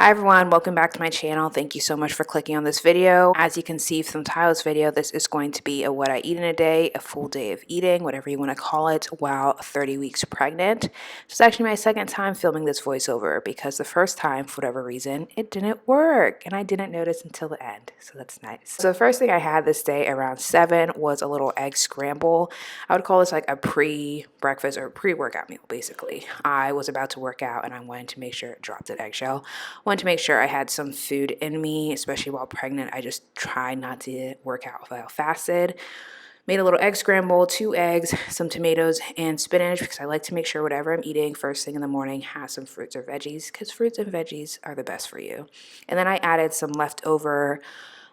Hi everyone, welcome back to my channel. Thank you so much for clicking on this video. As you can see from the title of this video, this is going to be a what I eat in a day, a full day of eating, whatever you want to call it, while 30 weeks pregnant. It's actually my second time filming this voiceover because the first time, for whatever reason, it didn't work and I didn't notice until the end, so that's nice. So the first thing I had this day around 7 was a little egg scramble. I would call this like a pre-breakfast or pre-workout meal, basically. I was about to work out and I wanted to make sure it dropped an eggshell. Wanted to make sure I had some food in me, especially while pregnant. I just try not to work out while fasted. Made a little egg scramble, 2 eggs, some tomatoes, and spinach because I like to make sure whatever I'm eating first thing in the morning has some fruits or veggies because fruits and veggies are the best for you. And then I added some leftover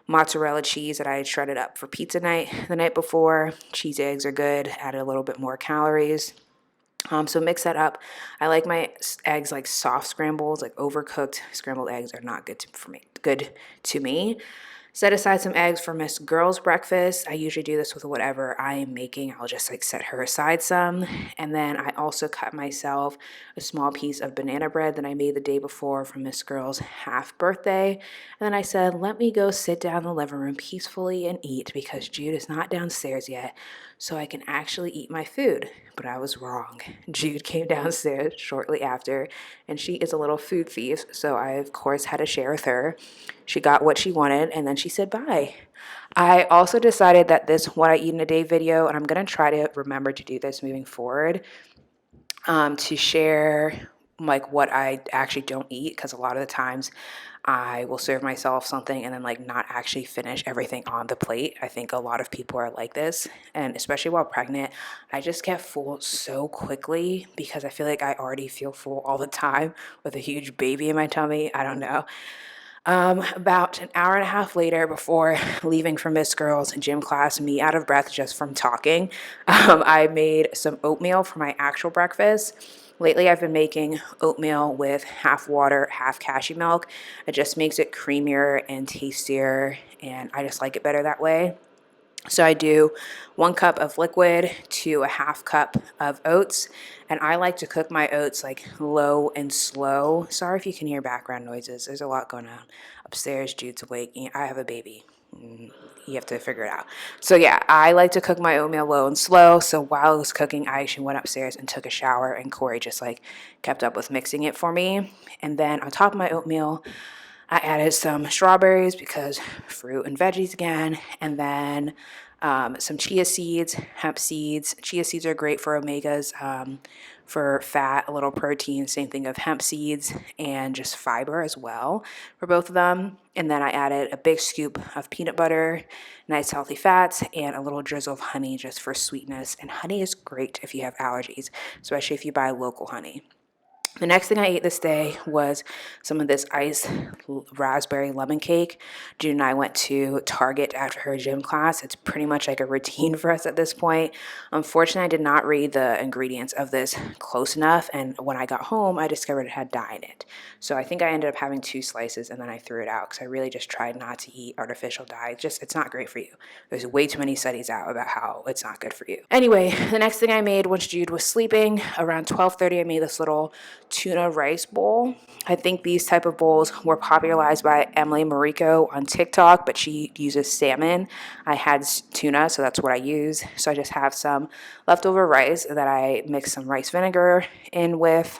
mozzarella cheese that I had shredded up for pizza night the night before. Cheese eggs are good, added a little bit more calories. So mix that up. I like my eggs like soft scrambles, like overcooked scrambled eggs are not good to me. Set aside some eggs for Miss Girl's breakfast. I usually do this with whatever I am making. I'll just like set her aside some. And then I also cut myself a small piece of banana bread that I made the day before for Miss Girl's half birthday. And then I said, let me go sit down in the living room peacefully and eat because Jude is not downstairs yet, so I can actually eat my food. But I was wrong. Jude came downstairs shortly after, and she is a little food thief, so I, of course, had to share with her. She got what she wanted, and then she said bye. I also decided that this what I eat in a day video, and I'm going to try to remember to do this moving forward, to share like what I actually don't eat, because a lot of the times I will serve myself something and then like not actually finish everything on the plate. I think a lot of people are like this, and especially while pregnant, I just get full so quickly because I feel like I already feel full all the time with a huge baby in my tummy. I don't know. About an hour and a half later, before leaving for Miss Girl's gym class, me out of breath just from talking, I made some oatmeal for my actual breakfast. Lately, I've been making oatmeal with half water, half cashew milk. It just makes it creamier and tastier, and I just like it better that way. So I do 1 cup of liquid to a half cup of oats, and I like to cook my oats like low and slow. Sorry if you can hear background noises. There's a lot going on upstairs. Jude's awake. I have a baby. You have to figure it out. So yeah, I like to cook my oatmeal low and slow. So while I was cooking, I actually went upstairs and took a shower, and Corey just like kept up with mixing it for me. And then on top of my oatmeal, I added some strawberries because fruit and veggies again, and then some chia seeds, hemp seeds. Chia seeds are great for omegas, for fat, a little protein. Same thing of hemp seeds and just fiber as well for both of them. And then I added a big scoop of peanut butter, nice healthy fats, and a little drizzle of honey just for sweetness. And honey is great if you have allergies, especially if you buy local honey. The next thing I ate this day was some of this iced raspberry lemon cake. June and I went to Target after her gym class. It's pretty much like a routine for us at this point. Unfortunately, I did not read the ingredients of this close enough, and when I got home, I discovered it had dye in it. So I think I ended up having 2 slices, and then I threw it out because I really just tried not to eat artificial dye. It's not great for you. There's way too many studies out about how it's not good for you. Anyway, the next thing I made once Jude was sleeping, around 12:30, I made this little tuna rice bowl. I think these type of bowls were popularized by Emily Mariko on TikTok, but she uses salmon. I had tuna, so that's what I use. So I just have some leftover rice that I mix some rice vinegar in with,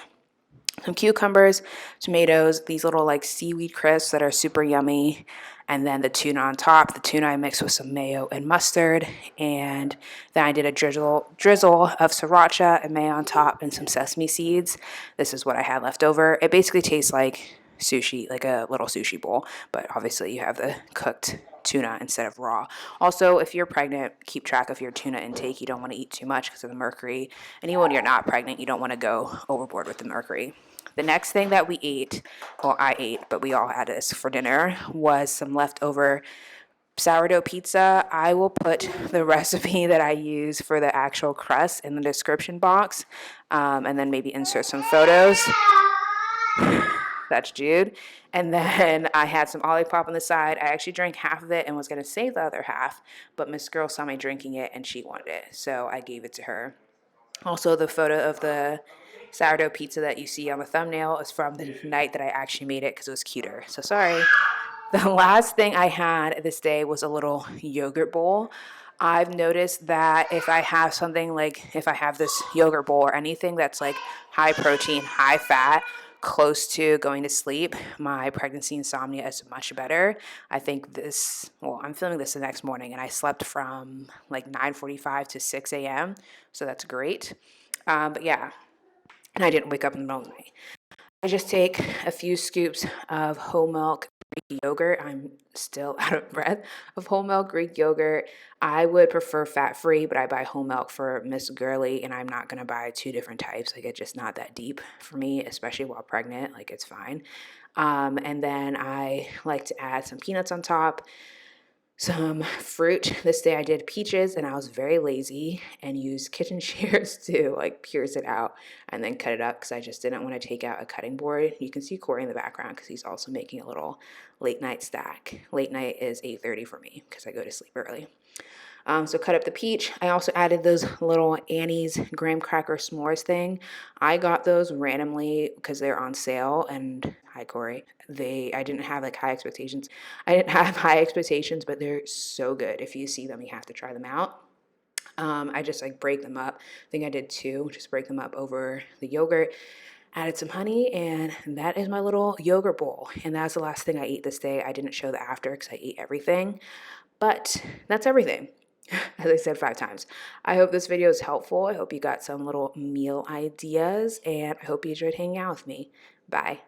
some cucumbers, tomatoes, these little like seaweed crisps that are super yummy, and then the tuna on top. The tuna I mixed with some mayo and mustard, and then I did a drizzle of sriracha and mayo on top and some sesame seeds. This is what I had left over. It basically tastes like sushi, like a little sushi bowl, but obviously you have the cooked tuna instead of raw. Also, if you're pregnant, keep track of your tuna intake. You don't want to eat too much because of the mercury. And even when you're not pregnant, you don't want to go overboard with the mercury. The next thing that we ate, well, I ate, but we all had this for dinner, was some leftover sourdough pizza. I will put the recipe that I use for the actual crust in the description box, and then maybe insert some photos. That's Jude. And then I had some Olipop on the side. I actually drank half of it and was going to save the other half, but Miss Girl saw me drinking it and she wanted it, so I gave it to her. Also, the photo of the sourdough pizza that you see on the thumbnail is from the night that I actually made it because it was cuter. So sorry. The last thing I had this day was a little yogurt bowl. I've noticed that if I have something like, if I have this yogurt bowl or anything that's like high protein, high fat, close to going to sleep, my pregnancy insomnia is much better. I think this, well, I'm filming this the next morning and I slept from like 9:45 to 6 a.m. So that's great. But yeah, and I didn't wake up in the middle of the night. I just take a few scoops of whole milk Greek yogurt. I'm still out of breath of whole milk Greek yogurt. I would prefer fat-free, but I buy whole milk for Miss Girly, and I'm not going to buy two different types. Like, it's just not that deep for me, especially while pregnant. Like, it's fine. And then I like to add some peanuts on top, some fruit. This day I did peaches and I was very lazy and used kitchen shears to like pierce it out and then cut it up because I just didn't want to take out a cutting board. You can see Corey in the background because he's also making a little late night stack. Late night is 8:30 for me because I go to sleep early. So cut up the peach. I also added those little Annie's graham cracker s'mores thing. I got those randomly because they're on sale. And hi, Corey. I didn't have like high expectations. I didn't have high expectations, but they're so good. If you see them, you have to try them out. I just like break them up. I think I did two. Just break them up over the yogurt. Added some honey, and that is my little yogurt bowl. And that's the last thing I ate this day. I didn't show the after because I ate everything. But that's everything. As I said 5 times. I hope this video is helpful. I hope you got some little meal ideas, and I hope you enjoyed hanging out with me. Bye.